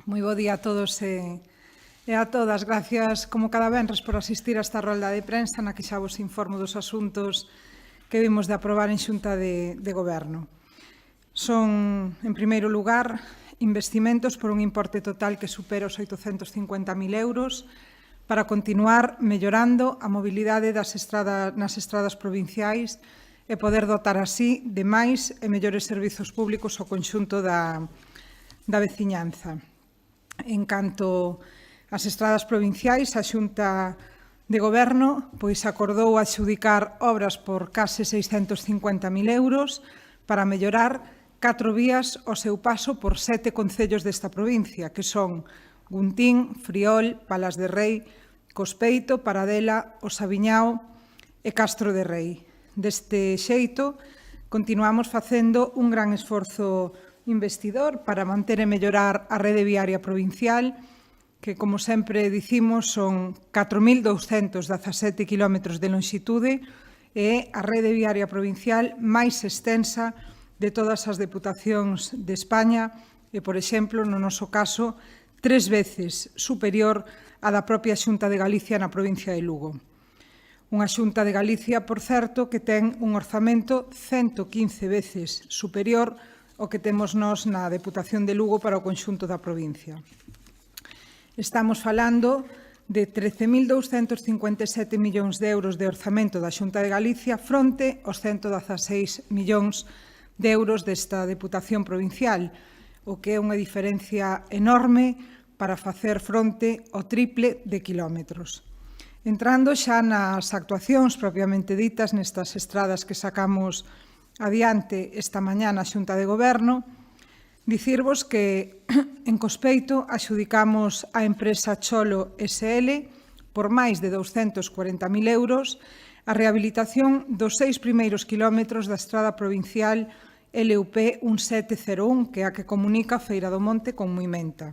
Moi bo día a todos e a todas. Gracias, como cada venres, por asistir a esta rolda de prensa na que xa vos informo dos asuntos que vimos de aprobar en Xunta de Goberno. Son, en primeiro lugar, investimentos por un importe total que supera os 850.000 euros para continuar mellorando a mobilidade nas estradas provinciais e poder dotar así de máis e mellores servizos públicos ao conxunto da veciñanza. En canto ás estradas provinciais, a Xunta de Goberno acordou adxudicar obras por case 650.000 euros para mellorar 4 vías ao seu paso por 7 concellos desta provincia, que son Guntín, Friol, Palas de Rei, Cospeito, Paradela, O Sabiñao e Castro de Rei. Deste xeito, continuamos facendo un gran esforzo investidor para manter e mellorar a rede viaria provincial, que, como sempre dicimos, son 4.217 km de longitude e a rede viaria provincial máis extensa de todas as deputacións de España e, por exemplo, no noso caso, 3 veces superior á da propia Xunta de Galicia na provincia de Lugo. Unha Xunta de Galicia, por certo, que ten un orzamento 115 veces superior ao que temos nós na Deputación de Lugo para o conxunto da provincia. Estamos falando de 13.257 millóns de euros de orzamento da Xunta de Galicia fronte aos 116 millóns de euros desta Deputación provincial, o que é unha diferencia enorme para facer fronte ao triple de quilómetros. Entrando xa nas actuacións propiamente ditas nestas estradas que sacamos adiante esta mañá na Xunta de Goberno, dicirvos que en Cospeito adxudicamos á empresa Cholo SL por máis de 240.000 euros a rehabilitación dos 6 primeiros quilómetros da estrada provincial LUP 1701, que é a que comunica Feira do Monte con Muimenta.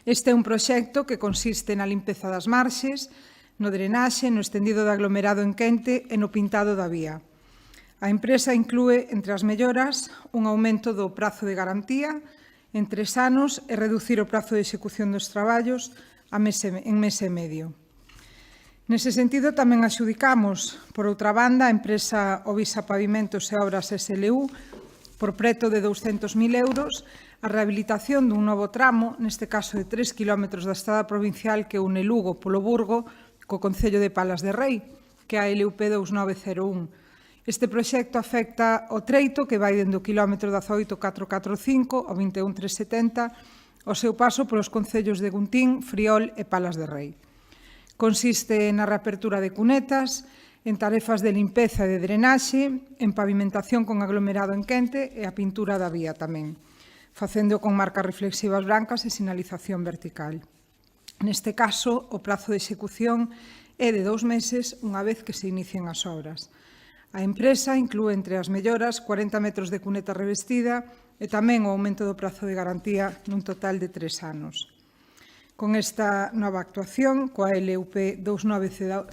Este é un proxecto que consiste na limpeza das marxes, no drenaxe, no estendido de aglomerado en quente e no pintado da vía. A empresa inclúe, entre as melloras, un aumento do prazo de garantía en 3 anos e reducir o prazo de execución dos traballos en mes e medio. Nese sentido, tamén adxudicamos, por outra banda, a empresa Ovisa Pavimentos e Obras SLU, por preto de 200.000 euros, a rehabilitación dun novo tramo, neste caso de 3 km da estrada provincial que une Lugo polo Burgo co concello de Palas de Rei, que é a LUP 2901. Este proxecto afecta o treito que vai dende o quilómetro 18.445 ao 21.370 ao seu paso polos concellos de Guntín, Friol e Palas de Rei. Consiste na reapertura de cunetas, en tarefas de limpeza e de drenaxe, en pavimentación con aglomerado en quente e a pintura da vía tamén, facendo con marcas reflexivas brancas e sinalización vertical. Neste caso, o prazo de execución é de 2 meses unha vez que se inicien as obras. A empresa inclúe entre as melloras 40 metros de cuneta revestida e tamén o aumento do prazo de garantía nun total de 3 anos. Con esta nova actuación, coa LUP 2901,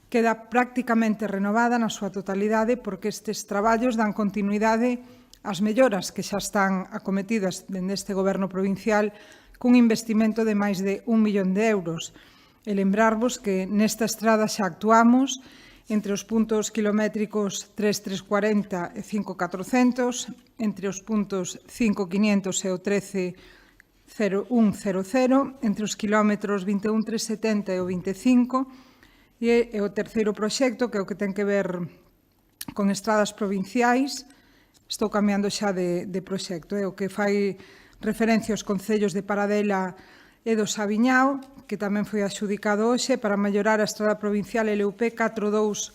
queda prácticamente renovada na súa totalidade porque estes traballos dan continuidade ás melloras que xa están acometidas dende este Goberno provincial cun investimento de máis de 1 millón de euros. E lembrarvos que nesta estrada xa actuamos entre os puntos kilométricos 3.340 e 5.400, entre os puntos 5.500 e o 13.0100, entre os kilómetros 21.370 e o 25, e o terceiro proxecto, que é o que ten que ver con estradas provinciais. Estou cambiando xa de proxecto, é o que fai referencia aos concellos de Paradela e do Sabiñao, que tamén foi adxudicado hoxe para mellorar a estrada provincial LUP 4201.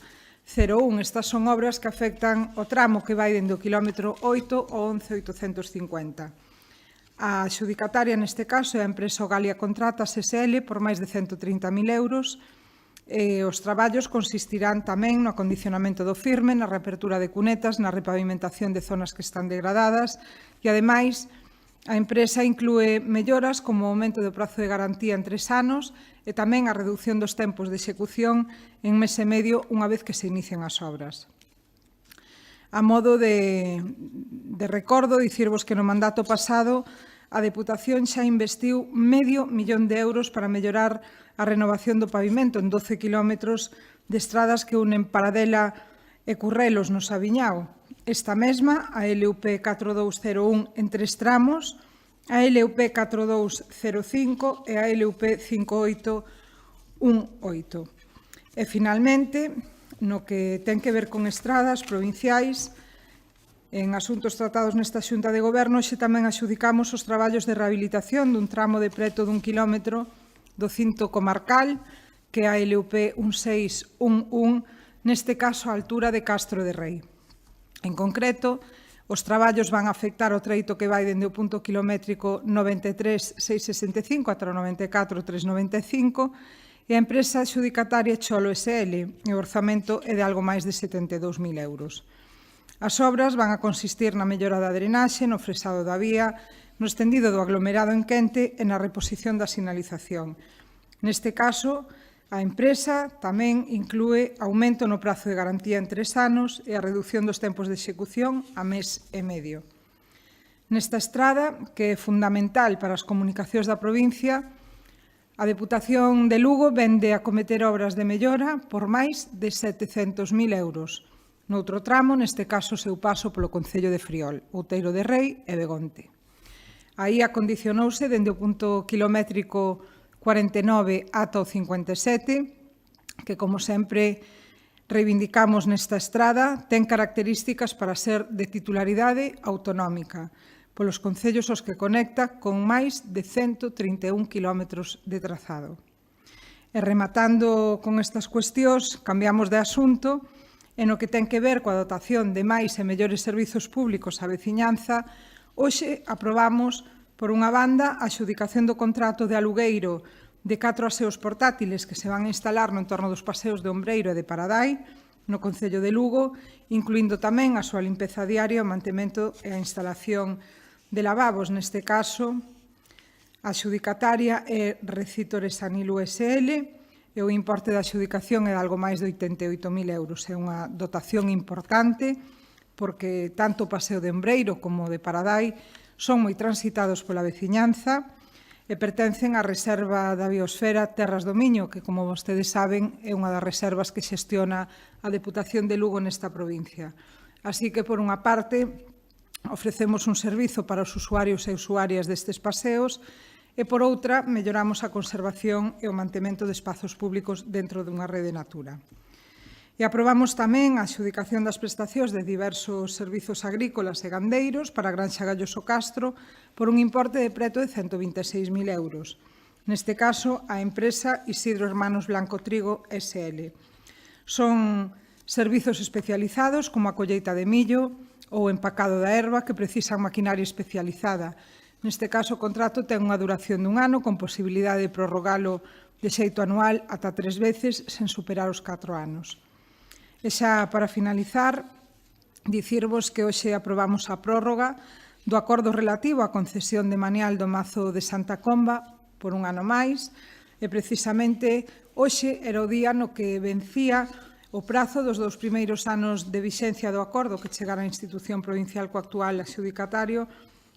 Estas son obras que afectan o tramo que vai dende o quilómetro 8 ao 11.850. A adxudicataria neste caso é a empresa Galia Contratas SL por máis de 130.000 euros. Os traballos consistirán tamén no acondicionamento do firme, na reapertura de cunetas, na repavimentación de zonas que están degradadas e, ademais, a empresa inclúe melloras como o aumento do prazo de garantía en 3 anos e tamén a reducción dos tempos de execución en mes e medio unha vez que se inician as obras. A modo de recordo, dicirvos que no mandato pasado a Deputación xa investiu €500.000 para mellorar a renovación do pavimento en 12 quilómetros de estradas que unen Paradela e Currelos no Sabiñao. Esta mesma, a LUP 4201 en 3 tramos, a LUP 4205 e a LUP 5818. E, finalmente, no que ten que ver con estradas provinciais, en asuntos tratados nesta Xunta de Goberno, xe tamén axudicamos os traballos de rehabilitación dun tramo de preto dun quilómetro do cinto comarcal, que é a LUP 1611, neste caso a altura de Castro de Rei. En concreto, os traballos van a afectar o treito que vai dende o punto kilométrico 93.665 ata o 94.395 e a empresa adxudicataria Cholo SL, e o orzamento é de algo máis de €72.000. As obras van a consistir na mellora da drenaxe, no fresado da vía, no estendido do aglomerado en quente e na reposición da sinalización. Neste caso, a empresa tamén inclúe aumento no prazo de garantía en 3 anos e a reducción dos tempos de execución a mes e medio. Nesta estrada, que é fundamental para as comunicacións da provincia, a Deputación de Lugo vende a cometer obras de mellora por máis de €700.000. Noutro tramo, neste caso, seu paso polo concello de Friol, Outeiro de Rei e Begonte. Aí acondicionouse dende o punto kilométrico 49 ata o 57, que, como sempre reivindicamos nesta estrada, ten características para ser de titularidade autonómica, polos concellos aos que conecta con máis de 131 kilómetros de trazado. E, rematando con estas cuestións, cambiamos de asunto e no que ten que ver coa dotación de máis e mellores servizos públicos á veciñanza, hoxe aprobamos, por unha banda, a adxudicación do contrato de alugueiro de 4 aseos portátiles que se van a instalar no entorno dos paseos de Ombreiro e de Paradai, no concello de Lugo, incluindo tamén a súa limpeza diaria, o mantemento e a instalación de lavabos. Neste caso, a adxudicataria é Recítores Anilu SL, e o importe da adxudicación é de algo máis de €88.000. É unha dotación importante porque tanto o paseo de Ombreiro como o de Paradai son moi transitados pola veciñanza e pertencen á Reserva da Biosfera Terras do Miño, que, como vostedes saben, é unha das reservas que xestiona a Deputación de Lugo nesta provincia. Así que, por unha parte, ofrecemos un servizo para os usuarios e usuarias destes paseos e, por outra, melloramos a conservación e o mantemento de espazos públicos dentro dunha rede Natura. E aprobamos tamén a adxudicación das prestacións de diversos servizos agrícolas e gandeiros para a Granxa Galloso Castro por un importe de preto de €126.000. Neste caso, a empresa Isidro Hermanos Blanco Trigo SL. Son servizos especializados como a colleita de millo ou o empacado da erva que precisan maquinaria especializada. Neste caso, o contrato ten unha duración dun ano con posibilidade de prorrogalo de xeito anual ata 3 veces sen superar os 4 anos. E xa para finalizar, dicirvos que hoxe aprobamos a prórroga do acordo relativo á concesión de Manial do Mazo de Santa Comba por un ano máis e precisamente hoxe era o día no que vencía o prazo dos 2 primeiros anos de vixencia do acordo que chegara a institución provincial co actual adxudicatario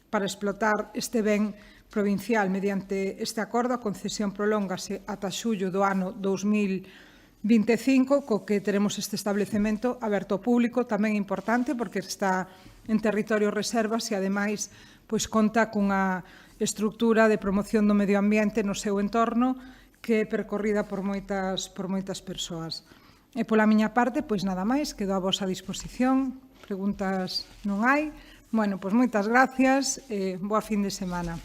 para explotar este ben provincial. Mediante este acordo, a concesión prolóngase ata xullo do ano 2025, co que teremos este establecemento aberto ao público, tamén importante porque está en territorio reservas e, ademais, conta cunha estructura de promoción do medio ambiente no seu entorno que é percorrida por moitas persoas. E pola miña parte, nada máis, quedo a vosa disposición. Preguntas non hai. Bueno, moitas gracias e boa fin de semana.